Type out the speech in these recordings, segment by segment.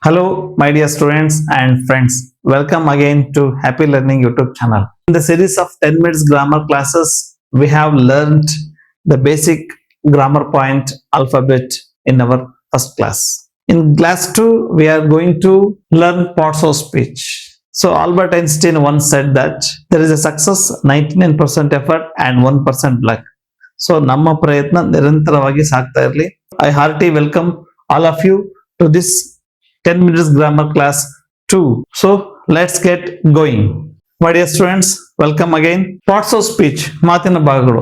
Hello, my dear students and friends. Welcome again to Happy Learning YouTube channel. In the series of 10 minutes grammar classes, we have learned the basic grammar point alphabet in our first class. In class 2, we are going to learn parts of speech. So Albert Einstein once said that there is a success 99% effort and 1% luck. So ನಮ್ಮ ಪ್ರಯತ್ನ ನಿರಂತರವಾಗಿ ಸಾಗ್ತಾ ಇರಲಿ. I heartily welcome all of you to this 10 minutes grammar class 2. So let's get going. My dear students, welcome again. Parts of speech, ಮಾತಿನ ಭಾಗಗಳು.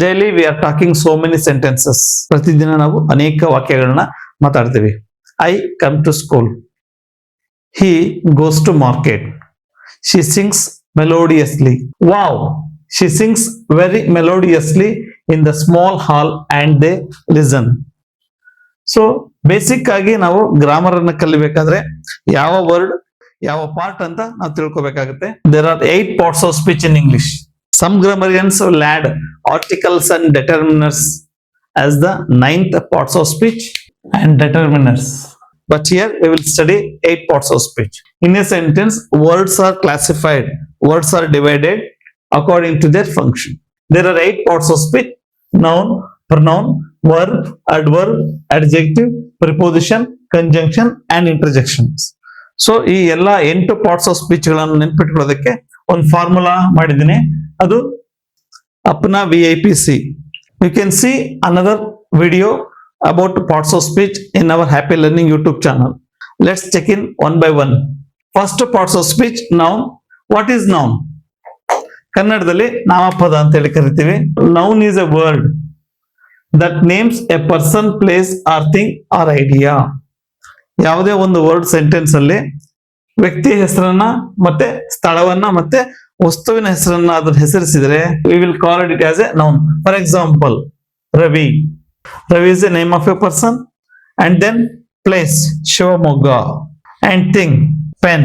Daily we are talking so many sentences. ಪ್ರತಿದಿನ ನಾವು ಅನೇಕ ವಾಕ್ಯಗಳನ್ನ ಮಾತಾಡ್ತೀವಿ. I come to school. He goes to market. She sings melodiously. Wow, she sings very melodiously in the small hall and they listen. So basic ಆಗಿ ನಾವು grammar ಅನ್ನ ಕಲಿಬೇಕಾದ್ರೆ ಯಾವ word ಯಾವ part ಅಂತ ನಾವು ತಿಳ್ಕೊಬೇಕಾಗುತ್ತೆ. There are 8 parts of speech in English. Some grammarians will add articles and determiners as the 9th parts of speech and determiners. But here we will study 8 parts of speech. In a sentence, words are classified. Words are divided according to their function. There are 8 parts of speech: noun, pronoun, verb, adverb, adjective, preposition, conjunction and interjections. So ಈ ಎಲ್ಲ 8 parts of speech ಗಳನ್ನು ನೆನಪಿಟ್ಕೊಳ್ಳೋದಕ್ಕೆ ಒಂದು formula ಮಾಡಿದ್ದೀನಿ. ಅದು ಅಪ್ನಾ VIP-C. You can see another video about parts of speech in our happy learning YouTube channel. Let's check in one by one. First parts of speech, noun. What is noun? ಕನ್ನಡದಲ್ಲಿ ನಾಮಪದ ಅಂತ ಹೇಳಿ ಕರಿತೀವಿ. Noun is a word that names a person, place or thing or idea. ಯಾವುದೇ ಒಂದು word sentence ಅಲ್ಲಿ ವ್ಯಕ್ತಿಯ ಹೆಸರನ್ನ ಮತ್ತೆ ಸ್ಥಳವನ್ನ ಮತ್ತೆ ವಸ್ತುವಿನ ಹೆಸರನ್ನ ಅದನ್ನ ಹೆಸರಿಸಿದ್ರೆ we will call it as a noun. For example, Ravi. Ravi is the name of a person. And then place, Shivamogga. And thing, pen.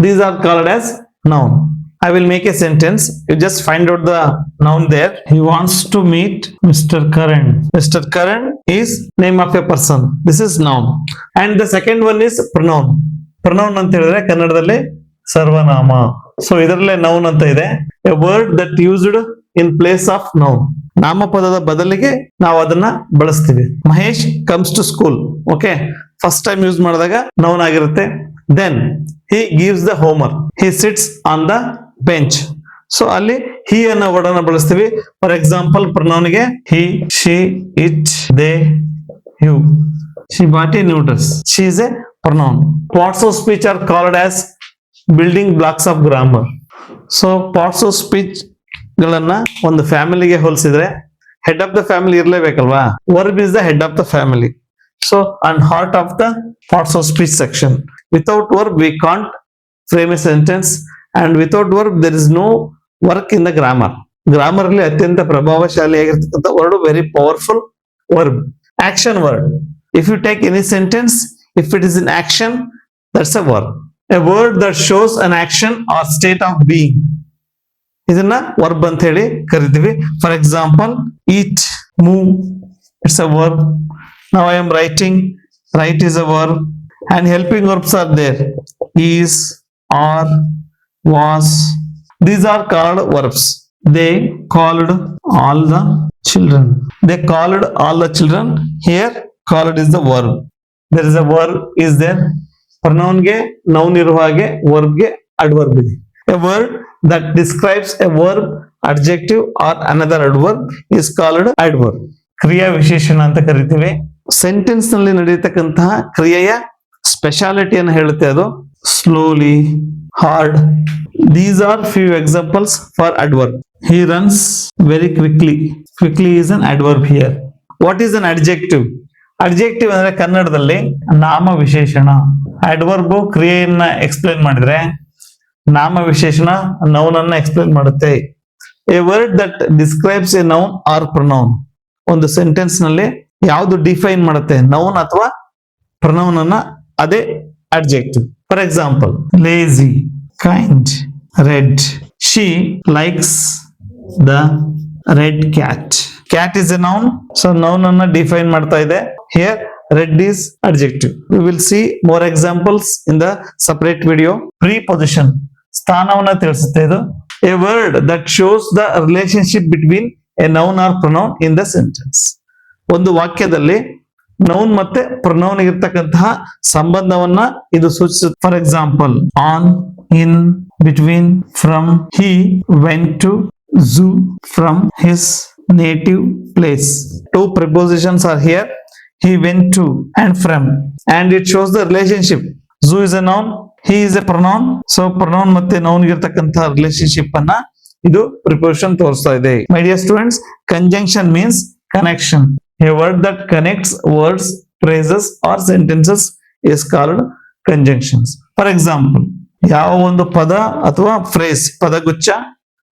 These are called as noun. I will make a sentence. You just find out the noun there. He wants to meet Mr. Karan. Mr. Karan is name of a person. This is noun. And the second one is pronoun. Pronoun ಅಂತ ಹೇಳಿದ್ರೆ ಕನ್ನಡದಲ್ಲಿ ಸರ್ವನಾಮ. So ಇದರಲ್ಲೇ noun ಅಂತ ಇದೆ. A word that used in place of noun. ನಾಮಪದದ ಬದಲಿಗೆ ನಾವು ಅದನ್ನ ಬಳಸ್ತೀವಿ. Mahesh comes to school. Okay. First time use ಮಾಡಿದಾಗ noun ಆಗಿರುತ್ತೆ. Then he gives the homework. He sits on the bench. So ಅಲ್ಲಿ he ಅನ್ನೋ ವರ್ಡ್ ಅನ್ನ ಬಳಸ್ತೀವಿ. ಫಾರ್ ಎಕ್ಸಾಂಪಲ್, ಪ್ರೊನೌನ್ ಗೆ he, she, it, they, you. She bought a new dress. She is a pronoun. Parts of speech are called as building blocks of grammar. So parts of speech ಗಳನ್ನ ಒಂದು ಫ್ಯಾಮಿಲಿಗೆ ಹೋಲಿಸಿದ್ರೆ head of the family ಇರ್ಲೇಬೇಕಲ್ವಾ? Verb is the head of the family. So and heart of the parts of speech section. Without verb we can't frame a sentence, and without verb there is no work in the grammar. Grammar ಅಲ್ಲಿ ಅತ್ಯಂತ ಪ್ರಭಾವಶಾಲಿಯಾಗಿರ್ತಕ್ಕಂಥ word, very powerful verb, action word. If you take any sentence, if it is in action, that's a verb. A word that shows an action or state of being, ಇದನ್ನ verb ಅಂತ ಹೇಳಿ ಕರಿತೀವಿ. For example, eat, move, it's a verb. Now I am writing, write is a verb. And helping verbs are there: is, are, was. These are called verbs. They called all the children. They called all the children. Here called is the verb. There is a verb is there. Pronoun ge noun iruva hage verb ge adverb ಇದೆ. A word that describes a verb, adjective or another adverb is called adverb. ಕ್ರಿಯಾ ವಿಶೇಷಣ ಅಂತ ಕರಿತೀವಿ. Sentence ನಲ್ಲಿ ನಡೆಯತಕ್ಕಂತಹ ಕ್ರಿಯೆಯ ಸ್ಪೆಷಾಲಿಟಿಯನ್ನು ಹೇಳುತ್ತೆ ಅದು. Slowly, hard. These are few examples for adverb. He runs very quickly. Quickly is an adverb here. What is an adjective? Adjective ಅಂದ್ರೆ ಕನ್ನಡದಲ್ಲಿ ನಾಮ ವಿಶೇಷಣ. ಅಡ್ವರ್ಬ್ ಕ್ರಿಯೆಯನ್ನ ಎಕ್ಸ್ಪ್ಲೇನ್ ಮಾಡಿದ್ರೆ, ನಾಮ ವಿಶೇಷಣ ನೌನ್ ಅನ್ನ ಎಕ್ಸ್ಪ್ಲೇನ್ ಮಾಡುತ್ತೆ. A word that describes A noun R pronoun. ಒಂದು ಸೆಂಟೆನ್ಸ್ ನಲ್ಲಿ ಯಾವುದು ಡಿಫೈನ್ ಮಾಡುತ್ತೆ, ನೌನ್ ಅಥವಾ ಪ್ರೊನೌನ್ ಅನ್ನ, ಅದೇ adjective. For example, lazy, kind, red. She likes the red cat. Cat is A noun. So noun ಅನ್ನ ಡಿಫೈನ್ ಮಾಡ್ತಾ ಇದೆ. Here red is adjective. We will see more examples in the separate video. Preposition ಸ್ಥಾನವನ್ನ ತಿಳಿಸುತ್ತೆ ಇದು. A word that shows the relationship between a noun or pronoun in the sentence. ಒಂದು ವಾಕ್ಯದಲ್ಲಿ noun ಮತ್ತೆ pronoun ಇರತಕ್ಕಂತಹ ಸಂಬಂಧವನ್ನ ಇದು ಸೂಚಿಸುತ್ತೆ. For example, on, in, between, from, he went to zoo, from his native place. Two prepositions are here, he went to and from, and it shows the relationship. Zoo is a noun, he is a pronoun. So pronoun ಮತ್ತೆ noun ಇರತಕ್ಕಂತಹ relationship ಅನ್ನ ಇದು preposition ತೋರಿಸ್ತಾ ಇದೆ. My dear students, conjunction means connection. A word that connects words, phrases or sentences is called conjunctions. For example, ಯಾವ ಒಂದು ಪದ ಅಥವಾ ಫ್ರೇಸ್, ಪದಗುಚ್ಛ,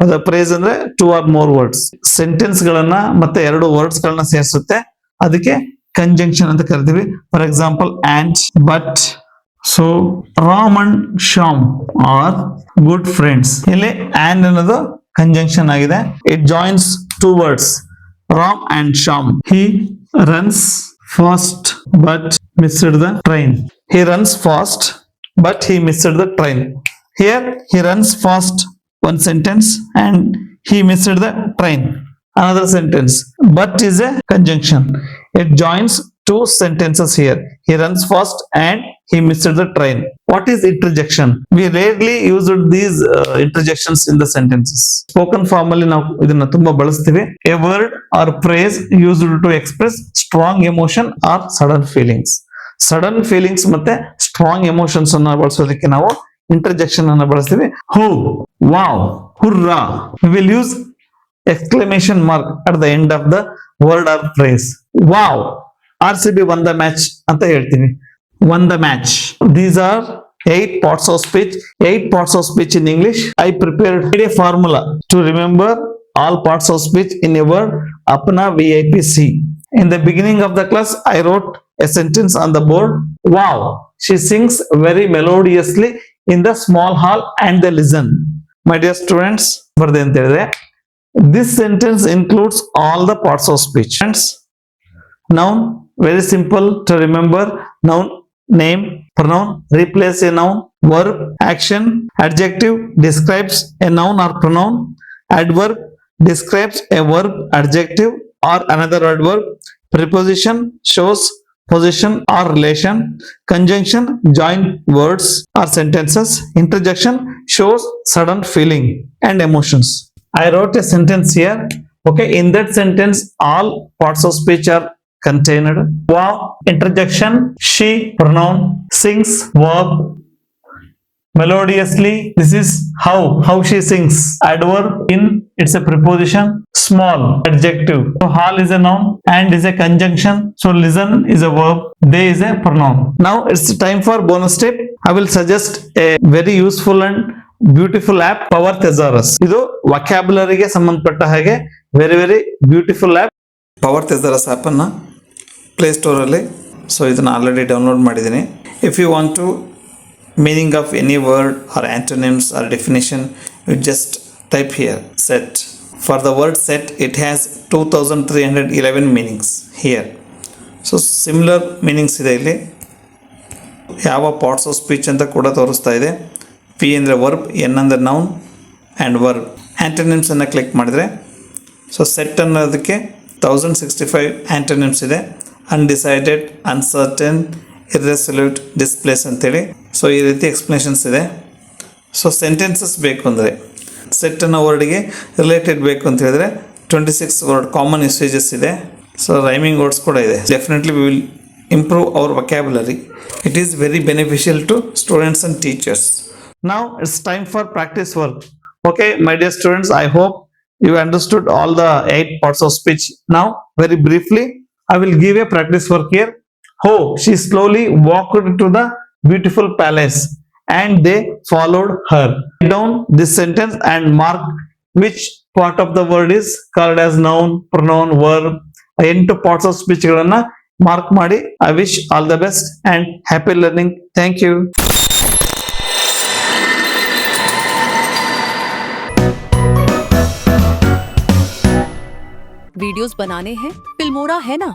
ಪದ ಫ್ರೇಸ್ ಅಂದ್ರೆ 2 or more words, ಸೆಂಟೆನ್ಸ್ ಗಳನ್ನ ಮತ್ತೆ 2 ವರ್ಡ್ಸ್ ಗಳನ್ನ ಸೇರಿಸುತ್ತೆ, ಅದಕ್ಕೆ ಕಂಜಂಕ್ಷನ್ ಅಂತ ಕರಿತೀವಿ. For example, and, but. So Ram and Shyam are good friends. ಇಲ್ಲಿ and ಅನ್ನೋದು ಕಂಜಂಕ್ಷನ್ ಆಗಿದೆ. It joins 2 words, Ram and Shyam. He runs fast but missed the train. He runs fast but he missed the train. Here he runs fast, one sentence, and he missed the train, another sentence. But is a conjunction. It joins 2 sentences here. He runs fast and he missed the train. What is interjection? We rarely use these interjections in the sentences. Spoken form ಅಲ್ಲಿ ನಾವು ಇದನ್ನ ತುಂಬಾ ಬಳಸ್ತೀವಿ. A word or phrase used to express strong emotion or sudden feelings. Sudden feelings ಮತ್ತೆ strong emotions ಅನ್ನ ಬಳಸೋದಕ್ಕೆ ನಾವು interjection ಅನ್ನ ಬಳಸ್ತೀವಿ. Ho, wow, hurrah. We will use exclamation mark at the end of the word or phrase. Wow, RCB won the match ಅಂತ ಹೇಳ್ತೀವಿ. Won the match. These are 8 parts of speech. 8 parts of speech in English. I prepared a formula to remember all parts of speech in a word. Apna VIPC. In the beginning of the class, I wrote a sentence on the board. Wow, she sings very melodiously in the small hall and they listen. My dear students, ಬರ್ದೆ ಅಂತ ಹೇಳಿದ್ರೆ, this sentence includes all the parts of speech. Noun, very simple to remember. Noun, name, pronoun, replace a noun. Verb, action. Adjective, describes a noun or pronoun. Adverb, describes a verb, adjective or another adverb. Preposition, shows position or relation. Conjunction, join words or sentences. Interjection, shows sudden feeling and emotions. I wrote a sentence here. Okay, in that sentence, all parts of speech are contained. Wow, interjection, she, pronoun, sings, verb, melodiously, this is how she sings. Adverb, in, it's a preposition. Small, adjective. So hall is a noun and is a conjunction. So listen is a verb, they is a pronoun. Now it's time for bonus tip. I will suggest a very useful and beautiful app, power thesaurus. ಇದು ವೊಕ್ಯಾಬ್ಯುಲರಿಗೆ ಸಂಬಂಧಪಟ್ಟ ಹಾಗೆ very beautiful app. Power thesaurus app ಅನ್ನ play store ಅಲ್ಲಿ, so ಇದನ್ನ already download ಮಾಡಿದ್ದೀನಿ. If you want to meaning of any word or antonyms or definition, you just type here set. For the word set, it has 2311 meanings here. So similar meanings ಇದೆ ಇಲ್ಲಿ. ಯಾವ parts of speech ಅಂತ ಕೂಡ ತೋರಿಸ್ತಾ ಇದೆ. P ಅಂದರೆ verb, N ಅಂದರೆ noun and verb. ಆ್ಯಂಟನಿಮ್ಸ್ ಅನ್ನು ಕ್ಲಿಕ್ ಮಾಡಿದರೆ, ಸೊ ಸೆಟ್ ಅನ್ನೋದಕ್ಕೆ 1065 ಆ್ಯಂಟನಿಮ್ಸ್ ಇದೆ. ಅನ್ಡಿಸೈಡೆಡ್, ಅನ್ಸರ್ಟನ್, ಇರ್ರೆಸಲ್ಯೂಟ್, ಡಿಸ್ಪ್ಲೇಸ್ ಅಂತೇಳಿ. ಸೊ ಈ ರೀತಿ ಎಕ್ಸ್ಪ್ಲನೇಷನ್ಸ್ ಇದೆ. ಸೊ ಸೆಂಟೆನ್ಸಸ್ ಬೇಕು ಅಂದರೆ, ಸೆಟ್ ಅನ್ನೋ ವರ್ಡ್ಗೆ ರಿಲೇಟೆಡ್ ಬೇಕು ಅಂತ ಹೇಳಿದ್ರೆ 26 ವರ್ಡ್ ಕಾಮನ್ ಯೂಸೇಜಸ್ ಇದೆ. ಸೊ ರೈಮಿಂಗ್ ವರ್ಡ್ಸ್ ಕೂಡ ಇದೆ. Definitely we will improve our vocabulary. It is very beneficial to students and teachers. Now it's time for practice work. Okay, my dear students, I hope you understood all the 8 parts of speech. Now very briefly I will give a practice work here. Oh, she slowly walked to the beautiful palace and they followed her. Write down this sentence and mark which part of the word is called as noun, pronoun, verb. 8 parts of speech ಗಳನ್ನ mark ಮಾಡಿ. I wish all the best and happy learning. Thank you. Videos बनाने हैं, Filmora है ना.